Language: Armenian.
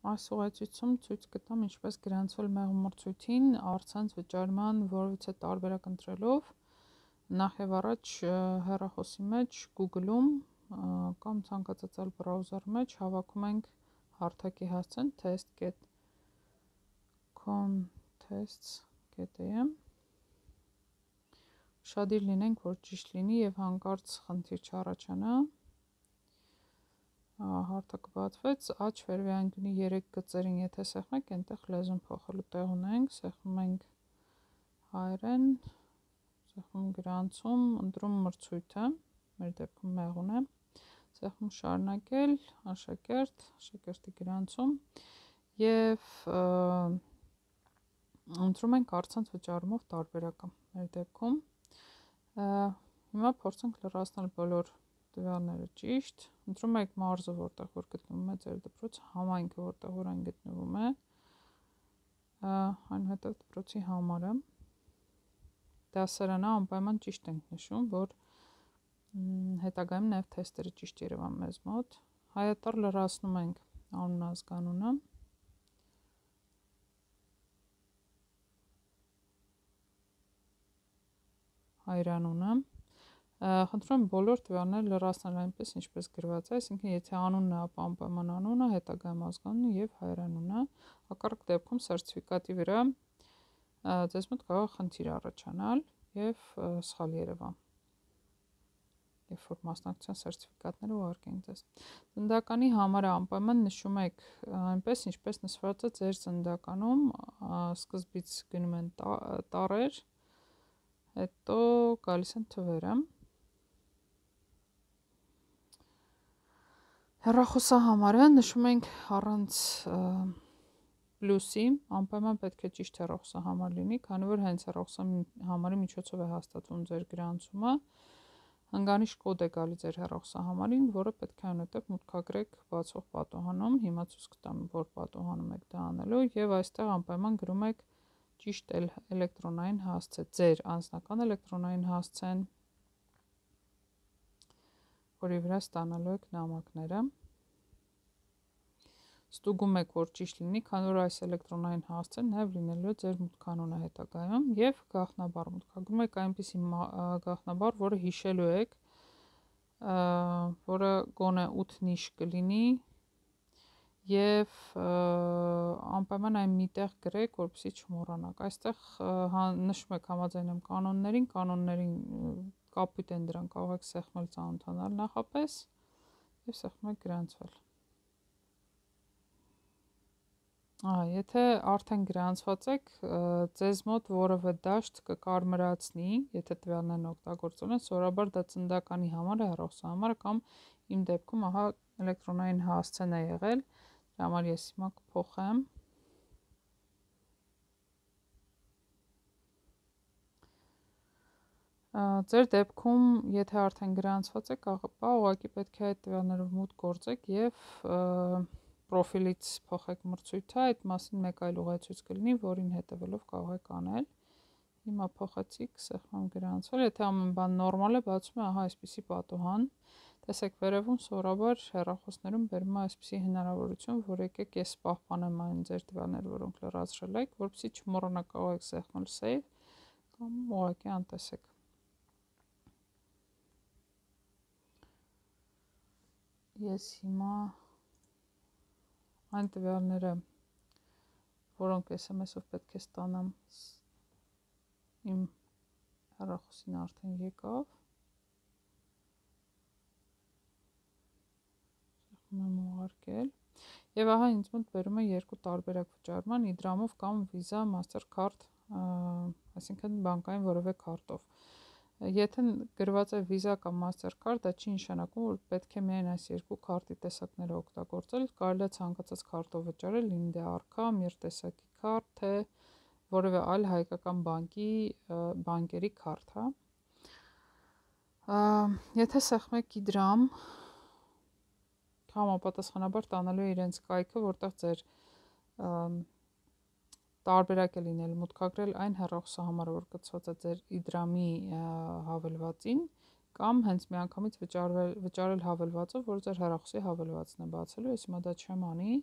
Այս ուղեցույցում ցույց կտամ ինչպես գրանցվել մեղմրցույթին առցանց վճարման որևիցե տարբերակ ընտրելով նախ եւ առաջ հեռախոսի մեջ Google-ում կամ ցանկացած այլ բրաուզերի մեջ հավաքում ենք հարթակի հասցեն test.contests.am Շադիր լինենք, որ ճիշտ լինի եւ հանկարծ խնդիր չառաջանա Հարթակը բացվեց, աջ վերևի անկյունի 3 գծերին եթե սեղմենք, այնտեղ լեզուն փոխելու տեղ ունենք, սեղմում ենք հայերեն, սեղմում գրանցում, ընտրում մրցույթը, մեր դեպքում մեղուն է, սեղմում շարունակել, աշակերտի գրանցում եւ ընտրում ենք առցանց վճարումով տարբերակը, մեր դեպքում հիմա փորձենք լրացնել բոլոր տվյալները ճիշտ, ընտրում եք մարզը, որտեղ որ գտնվում է ձեր դպրոցը, համայնքը, որտեղ որ այն գտնվում է, այնուհետև դպրոցի համարը, դասարանը անպայման ճիշտ ենք նշում, որ հետագայում նաև թեստերը ճիշտ երևան մեզ մոտ, հայատար լրացնում ենք անուն ազգանունը, հայրանունը, խնդրում եմ բոլոր տվյալները լրացնել այնպես, ինչպես գրված է, այսինքն եթե անունն է, ապա անպայման անունը, հետագայում ազգանունը եւ հայրանունը, հակառակ դեպքում սերտիֆիկատի վրա ձեզ մոտ կարող է խնդիր առաջանալ եւ սխալ երևա։ Երբ որ մասնակցության սերտիֆիկատները ուղարկենք ձեզ։ Ծննդականի համարը անպայման նշում եք այնպես, ինչպես նշված է ձեր ծննդականում, սկզբից գնում են տառեր, հետո գալիս են թվերը։ Հեռախոսահամարը նշում ենք առանց պլյուսի, անպայման պետք է ճիշտ հեռախոսահամար լինի, քանի որ հենց հեռախոսահամարի միջոցով է հաստատվում ձեր գրանցումը, հնգանիշ կոդ է գալի ձեր հեռախոսահամարին, որը պետք է այնուհետև մուտքագրեք բացող պատոհանում, հիմա ցույց կտամ, որ պատոհանում եք դա անելու եւ այստեղ անպայման գրում եք ճիշտ էլեկտրոնային հասցե, ձեր անձնական էլեկտրոնային հասցեն, որի վրա ստանալու եք նամակները, ստուգում եք, որ ճիշտ լինի, քանի որ այս էլեկտրոնային հասցեն նաև լինելու է ձեր մուտքանունը հետագայում եւ գաղտնաբար մուտքագրում եք այնպիսի գաղտնաբար, որը հիշելու եք, որը գոնե 8 նիշ կլինի եւ անպայման այն միտեղ գրեք, որպեսզի չմոռանաք։ Այստեղ նշում եք համաձայն եմ կանոններին կապույտ են դրան, կարող եք սեղմել ծանոթանալ նախապես եւ սեղմում եք գրանցվել։ Եթե արդեն գրանցված եք, ձեզ մոտ որևէ դաշտ կկարմրացնի, եթե տվյալներն օգտագործել են, սովորաբար դա ծննդականի համար է, հեռախոսահամարը կամ իմ դեպքում ահա էլեկտրոնային հասցեն է եղել, դրա համար ես հիմա կփոխեմ։ Ձեր դեպքում, եթե արդեն գրանցված եք, ապա ուղղակի պետք է այդ տվյալներով մուտք գործեք եւ պրոֆիլից փոխեք մրցույթը, այդ մասին մեկ այլ ուղեցույց կլինի, որին հետևելով կարող եք անել։ Հիմա փոխեցիք, սեղմում գրանցվել, եթե ամեն բան նորմալ է, բացում է ահա այսպիսի պատոհան։ Տեսեք վերևում սովորաբար հեռախոսներում բերում է այսպիսի հնարավորություն, որ եկեք ես պահպանեմ այն ձեր տվյալները, որոնք լրացրել եք, որպեսզի չմոռանաք, կարող եք սեղմել save կամ ուղղակի անտեսեք։ Ես հիմա այն տվյալները, որոնք SMS-ով պետք է ստանամ, իմ հեռախոսին արդեն եկավ։ Սեղմում եմ ուղարկել։ Եվ ահա ինձ մոտ բերում է երկու տարբերակ վճարման, Իդրամով կամ Visa Mastercard, այսինքն բանկային որևէ քարտով։ Եթե գրված է Visa կամ Mastercard, դա չի նշանակում, որ պետք է միայն այս երկու քարտի տեսակները օգտագործել, կարելի է ցանկացած քարտով վճարել, լինի դա Արքա, Mir տեսակի քարտ, թե որևէ այլ հայկական բանկերի քարտ, հա։ Եթե սեղմեք Իդրամ, համապատասխանաբար տանելու է իրենց կայքը, որտեղ ձեր տարբերակ է լինել մուտքագրել այն հեռախոսահամարը, որ կցված է ձեր Իդրամի հավելվածին, կամ հենց միանգամից վճարել հավելվածով, որ ձեր հեռախոսի հավելվածն է բացելու, ես հիմա դա չեմ անի,